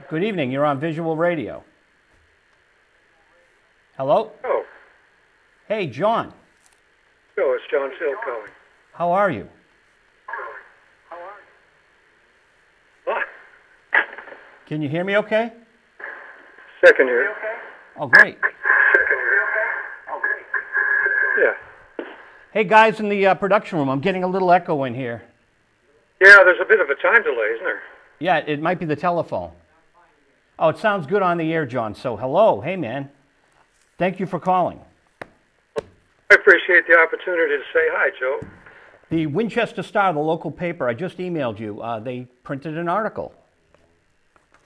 Good evening. You're on Visual Radio. Hello? Oh. Hey, John. No, it's John Phil calling. How are you? What? Can you hear me okay? Second here. Oh, great. Yeah. Hey, guys in the production room, I'm getting a little echo in here. Yeah, there's a bit of a time delay, isn't there? Yeah, it might be the telephone. Oh, it sounds good on the air, John. So, hello. Hey, man. Thank you for calling. I appreciate the opportunity to say hi, Joe. The Winchester Star, the local paper, I just emailed you. They printed an article.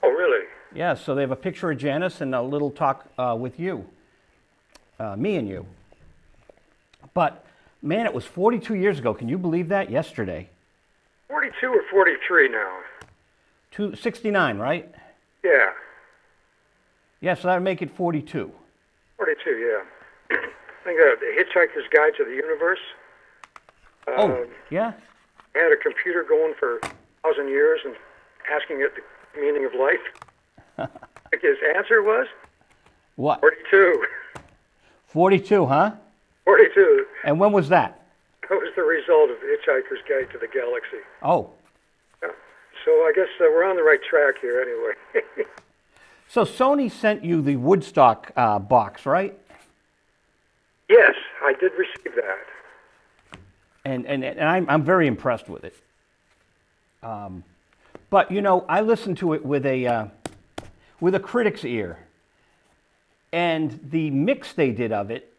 Oh, really? Yeah, so they have a picture of Janis and a little talk with you. Me and you. But, man, it was 42 years ago. Can you believe that? Yesterday. 42 or 43 now? 69, right? Yeah. Yeah, so that would make it 42. 42, yeah. I think The Hitchhiker's Guide to the Universe. Oh, yeah? I had a computer going for 1,000 years and asking it the meaning of life. His answer was? What? 42. 42, huh? 42. And when was that? That was the result of The Hitchhiker's Guide to the Galaxy. Oh. Yeah. So I guess we're on the right track here anyway. So Sony sent you the Woodstock box, right? Yes, I did receive that. And I'm very impressed with it. But, you know, I listened to it with a critic's ear. And the mix they did of it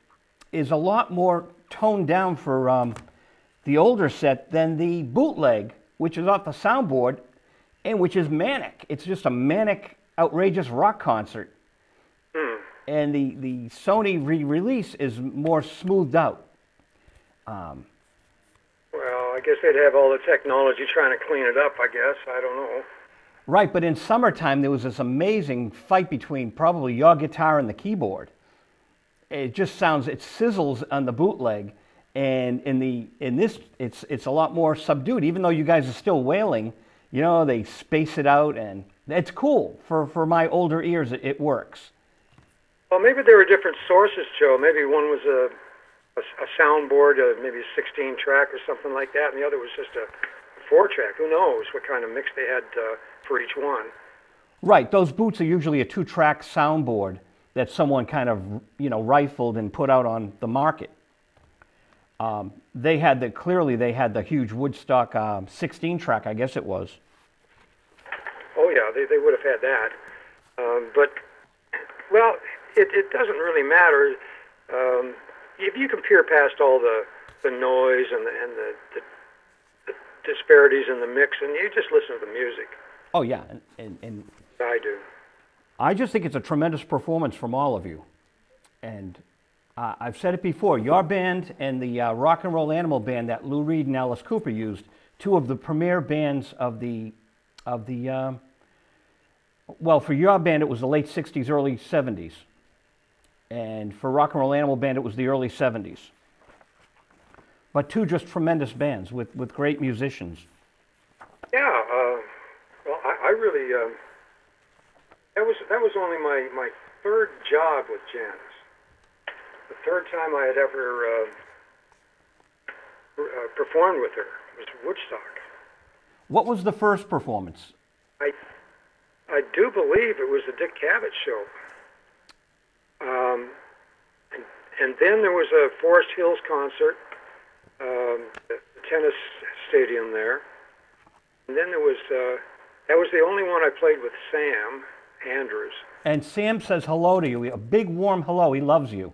is a lot more toned down for the older set than the bootleg, which is off the soundboard, and which is manic. It's just a manic, outrageous rock concert. And the Sony re-release is more smoothed out. Well, I guess they'd have all the technology trying to clean it up, I guess. I don't know. Right, but in Summertime, there was this amazing fight between probably your guitar and the keyboard. It just sounds, it sizzles on the bootleg, and in this, it's a lot more subdued. Even though you guys are still wailing, you know, they space it out, and it's cool. For my older ears, it works. Well, maybe there were different sources, Joe. Maybe one was a soundboard, maybe a 16-track or something like that, and the other was just a 4-track. Who knows what kind of mix they had for each one. Right. Those boots are usually a 2-track soundboard that someone kind of, you know, rifled and put out on the market. They had clearly they had the huge Woodstock 16-track, I guess it was. Oh, yeah, they would have had that. But, well, it doesn't really matter. If you compare past all the noise and the disparities in the mix, and you just listen to the music. Oh, yeah, and I do. I just think it's a tremendous performance from all of you. And I've said it before, your band and the Rock and Roll Animal band that Lou Reed and Alice Cooper used, two of the premier bands of the well, for your band it was the late 60s, early 70s. And for Rock and Roll Animal band it was the early 70s. But two just tremendous bands with great musicians. Yeah, well, I really, that was only my third job with Janis. The third time I had ever performed with her was Woodstock. What was the first performance? I do believe it was the Dick Cavett show. And then there was a Forest Hills concert, the tennis stadium there. And then there was, that was the only one I played with Sam Andrews. And Sam says hello to you, a big warm hello, he loves you.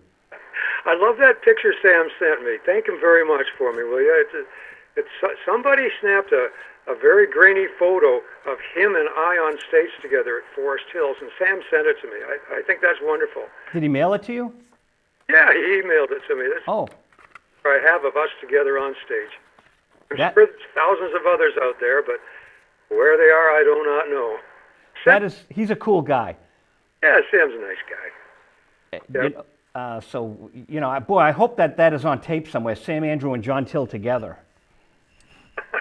I love that picture Sam sent me. Thank him very much for me, will you? Somebody snapped a very grainy photo of him and I on stage together at Forest Hills, and Sam sent it to me. I think that's wonderful. Did he mail it to you? Yeah, he emailed it to me. This oh. I have of us together on stage. I'm sure there's thousands of others out there, but where they are, I do not know. He's a cool guy. Yeah, Sam's a nice guy. Yep. So, you know, boy, I hope that is on tape somewhere, Sam Andrew and John Till together.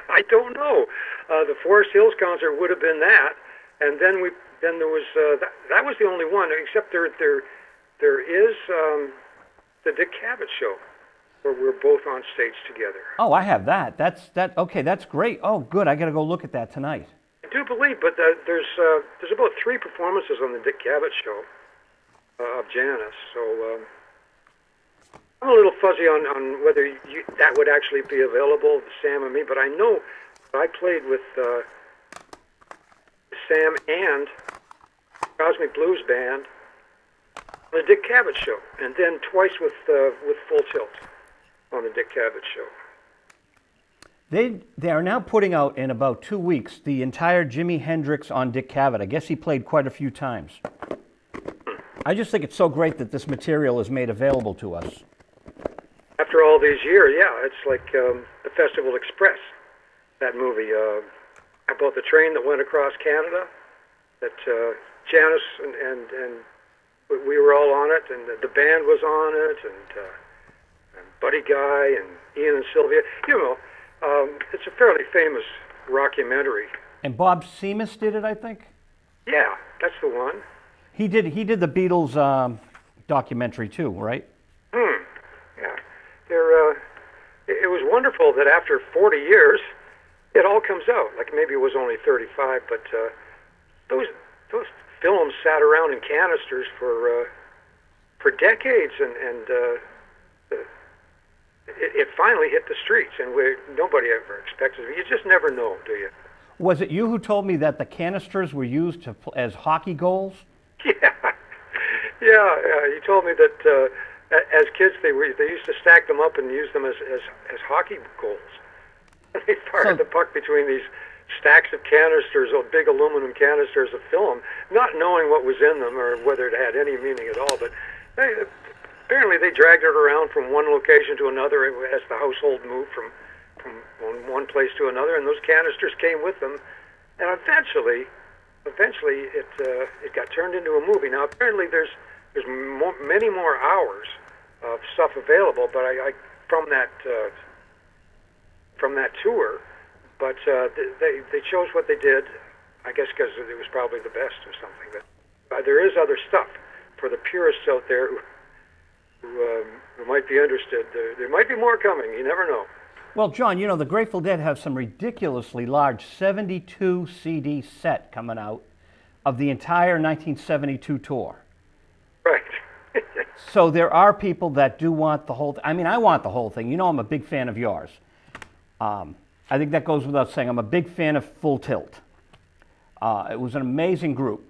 I don't know. The Forest Hills concert would have been that. And then there was that was the only one, except there is the Dick Cavett show, where we're both on stage together. Oh, I have that. Okay, that's great. Oh, good. I got to go look at that tonight. I do believe, but there's about 3 performances on the Dick Cavett show of Janis, so I'm a little fuzzy on whether that would actually be available to Sam and me, but I know I played with Sam and Cosmic Blues Band on the Dick Cavett show, and then twice with Full Tilt on the Dick Cavett show. They are now putting out in about 2 weeks the entire Jimi Hendrix on Dick Cavett. I guess he played quite a few times. I just think it's so great that this material is made available to us. After all these years, yeah, it's like the Festival Express, that movie about the train that went across Canada, that Janis and we were all on it, and the band was on it, and Buddy Guy and Ian and Sylvia. You know, it's a fairly famous rockumentary. And Bob Seamus did it, I think? Yeah, that's the one. He did the Beatles documentary too, right? Yeah. It was wonderful that after 40 years, it all comes out. Like maybe it was only 35, but those films sat around in canisters for decades, and it finally hit the streets, and nobody ever expected it. You just never know, do you? Was it you who told me that the canisters were used as hockey goals? Yeah. You told me that as kids they used to stack them up and use them as hockey goals. They fired the puck between these stacks of canisters, or big aluminum canisters of film, not knowing what was in them or whether it had any meaning at all. But apparently they dragged it around from one location to another as the household moved from one place to another, and those canisters came with them. And eventually it got turned into a movie. Now apparently there's many more hours of stuff available, but I from that tour. But they chose what they did, I guess because it was probably the best or something. But there is other stuff for the purists out there who might be interested. There might be more coming. You never know. Well, John, you know, the Grateful Dead have some ridiculously large 72 CD set coming out of the entire 1972 tour. Right. So there are people that do want the whole I mean, I want the whole thing. You know, I'm a big fan of yours. I think that goes without saying. I'm a big fan of Full Tilt. It was an amazing group.